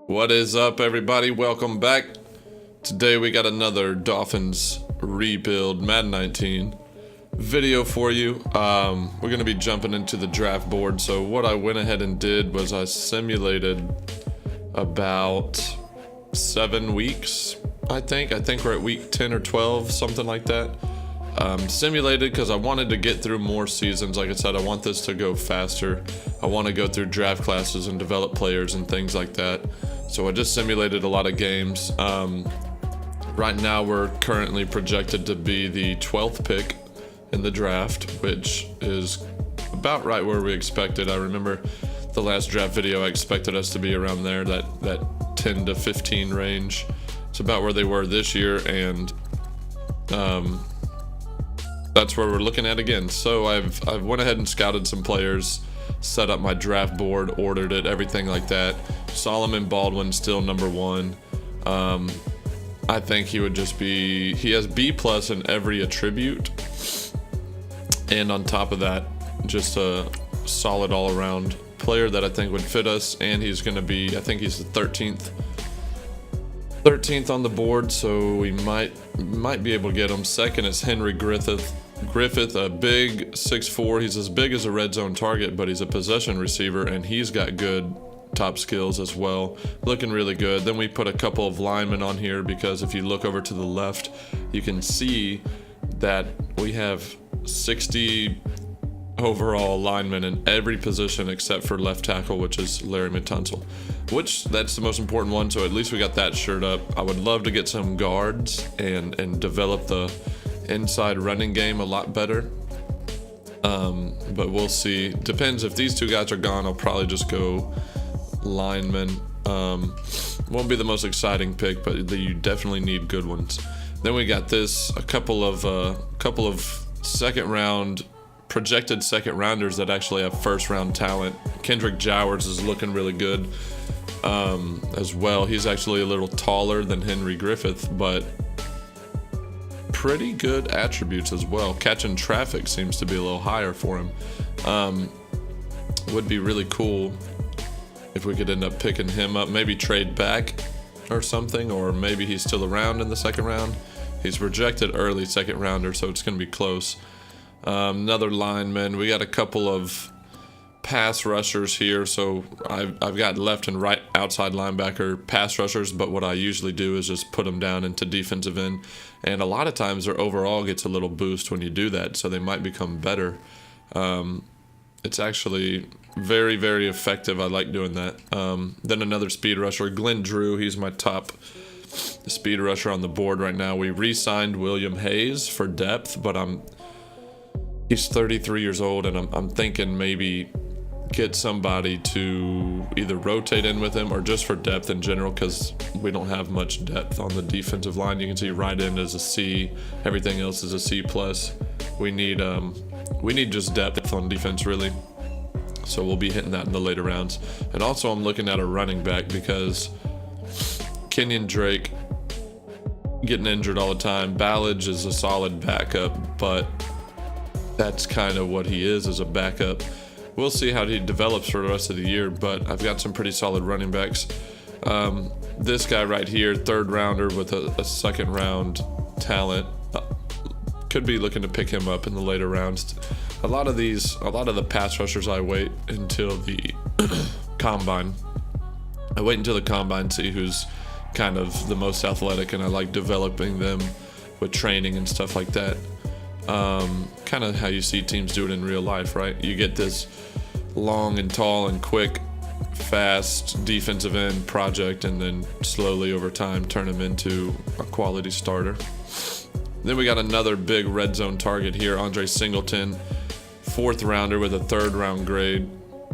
What is up, everybody? Welcome back. Today we got another Dolphins rebuild Madden 19 video for you. We're going to be jumping into the draft board. So what I went ahead and did was I simulated about 7 weeks, I think we're at week 10 or 12, something like that. Simulated because I wanted to get through more seasons. Like I said, I want this to go faster. I want to go through draft classes and develop players and things like that. So I just simulated a lot of games. Right now we're currently projected to be the 12th pick in the draft, which is about right where we expected. I remember the last draft video I expected us to be around there, that 10 to 15 range. It's about where they were this year, and that's where we're looking at again. So I've went ahead and scouted some players, set up my draft board, ordered it, everything like that. Solomon Baldwin still number one. I think he would just be, he has B+ in every attribute, and on top of that, just a solid all-around player that I think would fit us. And he's going to be, I think he's the 13th on the board, so we might be able to get him. Second is Henry Griffith, a big 6'4". He's as big as a red zone target, but he's a possession receiver, and he's got good top skills as well. Looking really good. Then we put a couple of linemen on here because if you look over to the left, you can see that we have 60 overall linemen in every position except for left tackle, which is Larry Matunzel, which that's the most important one. So at least we got that shirt up. I would love to get some guards and develop the inside running game a lot better. But we'll see. Depends. If these two guys are gone, I'll probably just go linemen. Won't be the most exciting pick, but you definitely need good ones. Then we got this, a couple of second round, projected second rounders that actually have first round talent. Kendrick Jowers is looking really good as well. He's actually a little taller than Henry Griffith, but pretty good attributes as well. Catching traffic seems to be a little higher for him. Would be really cool if we could end up picking him up, maybe trade back or something, or maybe he's still around in the second round. He's projected early second rounder, so it's going to be close. Another lineman. We got a couple of pass rushers here, so I've got left and right outside linebacker pass rushers, but what I usually do is just put them down into defensive end, and a lot of times their overall gets a little boost when you do that, so they might become better. It's actually very, very effective. I like doing that. Then another speed rusher, Glenn Drew. He's my top speed rusher on the board right now. We re-signed William Hayes for depth, but he's 33 years old, and I'm thinking maybe get somebody to either rotate in with him or just for depth in general, because we don't have much depth on the defensive line. You can see right end is a C, everything else is a C+. We need just depth on defense, really. So we'll be hitting that in the later rounds. And also I'm looking at a running back because Kenyon Drake getting injured all the time. Ballage is a solid backup, but that's kind of what he is as a backup. We'll see how he develops for the rest of the year, but I've got some pretty solid running backs. This guy right here, third rounder with a second round talent. Could be looking to pick him up in the later rounds. A lot of the pass rushers I wait until the combine. I wait until the combine to see who's kind of the most athletic, and I like developing them with training and stuff like that. Kind of how you see teams do it in real life, right? You get this long and tall and quick, fast defensive end project, and then slowly over time turn him into a quality starter. Then we got another big red zone target here, Andre Singleton, fourth rounder with a third round grade.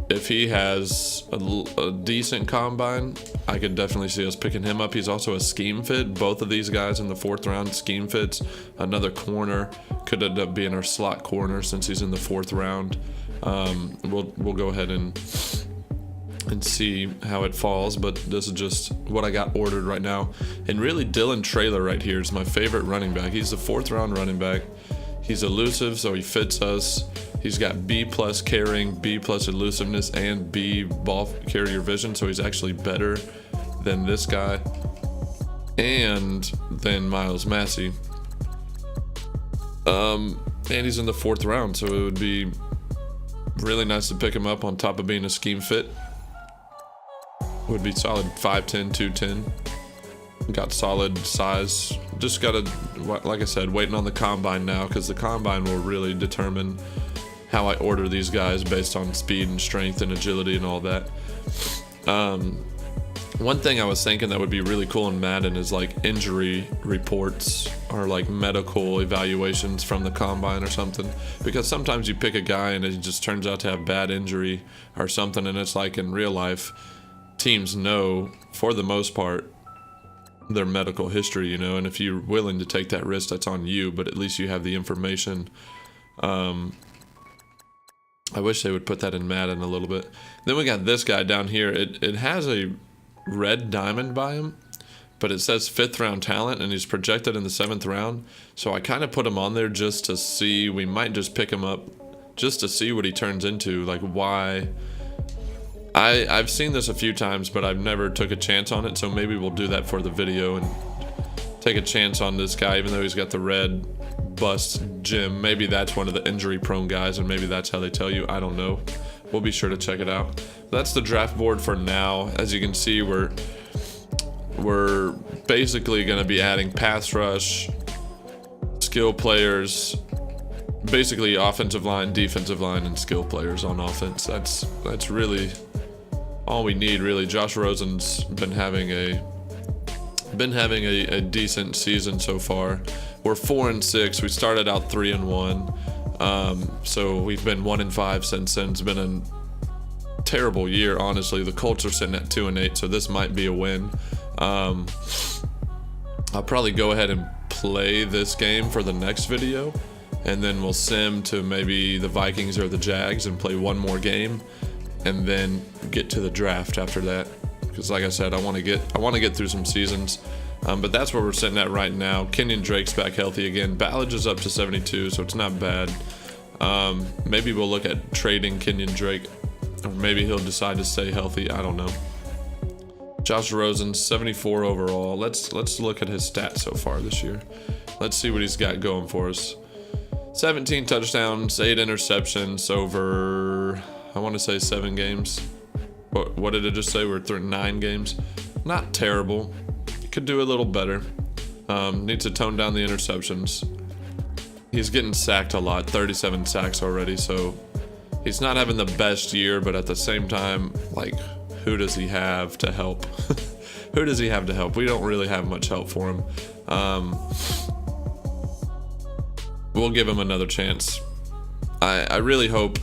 If he has a decent combine, I could definitely see us picking him up. He's also a scheme fit. Both of these guys in the fourth round, scheme fits. Another corner, could end up being our slot corner since he's in the fourth round. We'll go ahead and see how it falls, but this is just what I got ordered right now. And really, Dylan Traylor right here is my favorite running back. He's the fourth round running back. He's elusive, so he fits us. He's got B plus carrying, B plus elusiveness, and B ball carrier vision. So he's actually better than this guy and than Miles Massey. And he's in the 4th round, so it would be really nice to pick him up on top of being a scheme fit. Would be solid 5'10", 210. Got solid size. Just gotta, like I said, waiting on the combine now, because the combine will really determine how I order these guys based on speed and strength and agility and all that. One thing I was thinking that would be really cool in Madden is like injury reports or like medical evaluations from the combine or something, because sometimes you pick a guy and it just turns out to have bad injury or something, and it's like in real life teams know for the most part their medical history, you know, and if you're willing to take that risk, that's on you, but at least you have the information. I wish they would put that in Madden a little bit. Then we got this guy down here. It has a red diamond by him, but it says 5th round talent, and he's projected in the 7th round. So I kind of put him on there just to see. We might just pick him up just to see what he turns into. Like, why? I've seen this a few times, but I've never took a chance on it. So maybe we'll do that for the video and take a chance on this guy, even though he's got the red bust gym. Maybe that's one of the injury prone guys, and maybe that's how they tell you. I don't know. We'll be sure to check it out. That's the draft board for now. As you can see, we're basically going to be adding pass rush, skill players, basically offensive line, defensive line, and skill players on offense. That's really all we need, really. Josh Rosen's been having a decent season so far. We're 4-6. We started out 3-1. So we've been 1-5 since then. It's been a terrible year, honestly. The Colts are sitting at 2-8, so this might be a win. I'll probably go ahead and play this game for the next video, and then we'll sim to maybe the Vikings or the Jags and play one more game, and then get to the draft after that. Because like I said, I want to get through some seasons. But that's where we're sitting at right now. Kenyon Drake's back healthy again. Ballage is up to 72, so it's not bad. Maybe we'll look at trading Kenyon Drake, or maybe he'll decide to stay healthy. I don't know. Josh Rosen, 74 overall. Let's look at his stats so far this year. Let's see what he's got going for us. 17 touchdowns, 8 interceptions over, I want to say 7 games. What did it just say? We're through 9 games. Not terrible. Could do a little better. Needs to tone down the interceptions. He's getting sacked a lot, 37 sacks already, so he's not having the best year, but at the same time, like, who does he have to help? Who does he have to help? We don't really have much help for him. We'll give him another chance. I really hope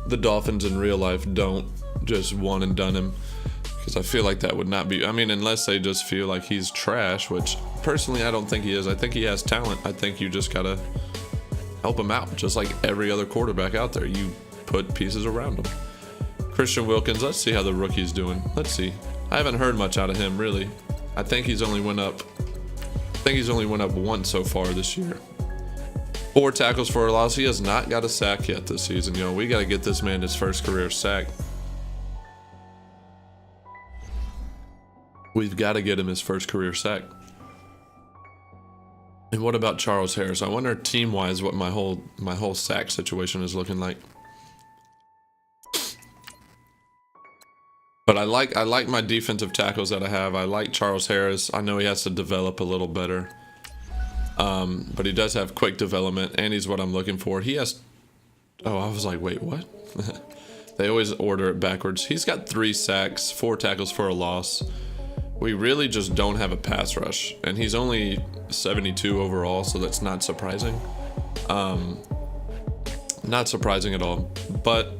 the Dolphins in real life don't just one and done him, because I feel like that would not be, I mean, unless they just feel like he's trash, which personally I don't think he is. I think he has talent. I think you just gotta help him out, just like every other quarterback out there. You put pieces around him. Christian Wilkins, let's see how the rookie's doing. Let's see. I haven't heard much out of him, really. I think he's only went up once so far this year. 4 tackles for a loss. He has not got a sack yet this season. You know, we got to get this man his first career sack. We've got to get him his first career sack. And what about Charles Harris? I wonder team-wise what my whole sack situation is looking like. But I like my defensive tackles that I have. I like Charles Harris. I know he has to develop a little better. But he does have quick development, and he's what I'm looking for. He has... Oh, I was like, wait, what? They always order it backwards. He's got 3 sacks, 4 tackles for a loss. We really just don't have a pass rush, and he's only 72 overall, so that's not surprising. Not surprising at all, but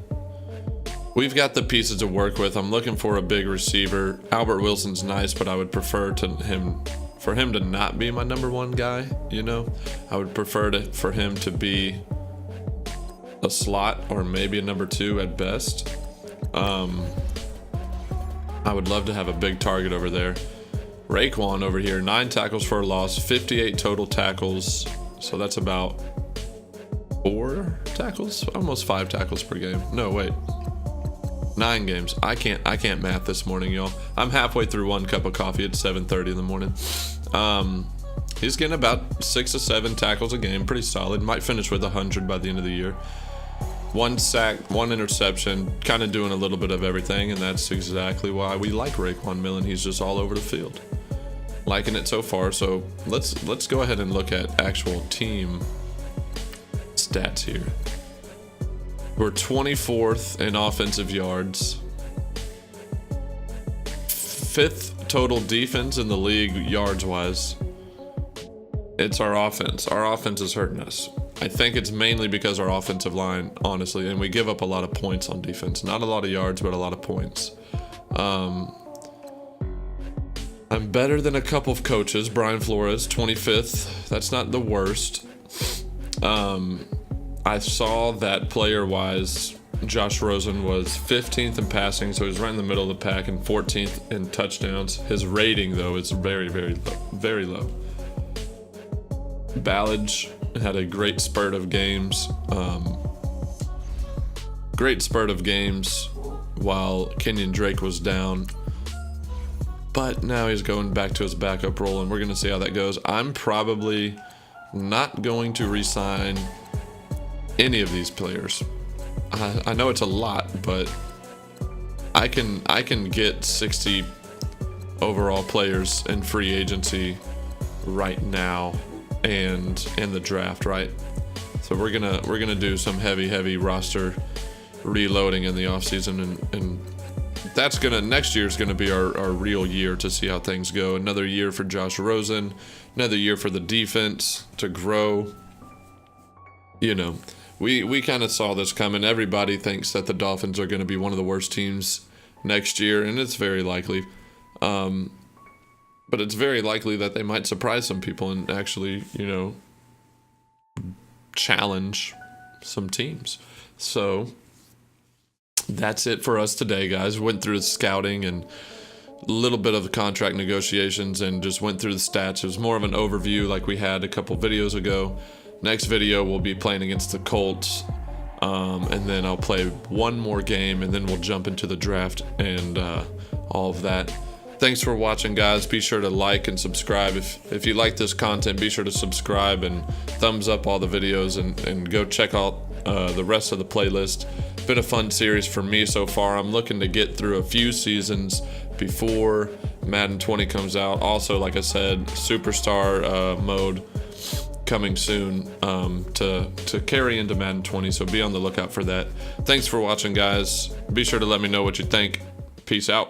we've got the pieces to work with. I'm looking for a big receiver. Albert Wilson's nice, but I would prefer for him to not be my #1 guy, you know? I would prefer for him to be a slot or maybe a #2 at best. I would love to have a big target over there. Raekwon over here, 9 tackles for a loss, 58 total tackles. So that's about 4 tackles, almost 5 tackles per game. No, wait. 9 games. I can't math this morning, y'all. I'm halfway through 1 cup of coffee at 7:30 in the morning. He's getting about 6 to 7 tackles a game, pretty solid. Might finish with 100 by the end of the year. 1 sack, 1 interception, kind of doing a little bit of everything, and that's exactly why we like Raekwon Millen. He's just all over the field. Liking it so far. So let's go ahead and look at actual team stats here. We're 24th in offensive yards, 5th total defense in the league yards wise. It's our offense. Our offense is hurting us. I think it's mainly because our offensive line, honestly, and we give up a lot of points on defense. Not a lot of yards, but a lot of points. I'm better than a couple of coaches. Brian Flores, 25th. That's not the worst. I saw that player-wise, Josh Rosen was 15th in passing, so he's right in the middle of the pack, and 14th in touchdowns. His rating, though, is very, very low. Very low. Ballage had a great spurt of games. While Kenyon Drake was down. But now he's going back to his backup role, and we're going to see how that goes. I'm probably not going to re-sign any of these players. I know it's a lot, but I can get 60 overall players in free agency right now and in the draft, right? So we're gonna do some heavy roster reloading in the offseason, and that's next year's gonna be our real year to see how things go. Another year for Josh Rosen, another year for the defense to grow. You know, we kind of saw this coming. Everybody thinks that the Dolphins are going to be one of the worst teams next year, and it's very likely. But it's very likely that they might surprise some people and actually, challenge some teams. So that's it for us today, guys. Went through the scouting and a little bit of the contract negotiations and just went through the stats. It was more of an overview like we had a couple videos ago. Next video, we'll be playing against the Colts, and then I'll play one more game, and then we'll jump into the draft and all of that. Thanks for watching, guys. Be sure to like and subscribe. If you like this content, be sure to subscribe and thumbs up all the videos, and go check out the rest of the playlist. Been a fun series for me so far. I'm looking to get through a few seasons before Madden 20 comes out. Also, like I said, Superstar mode coming soon to carry into Madden 20, so be on the lookout for that. Thanks for watching, guys. Be sure to let me know what you think. Peace out.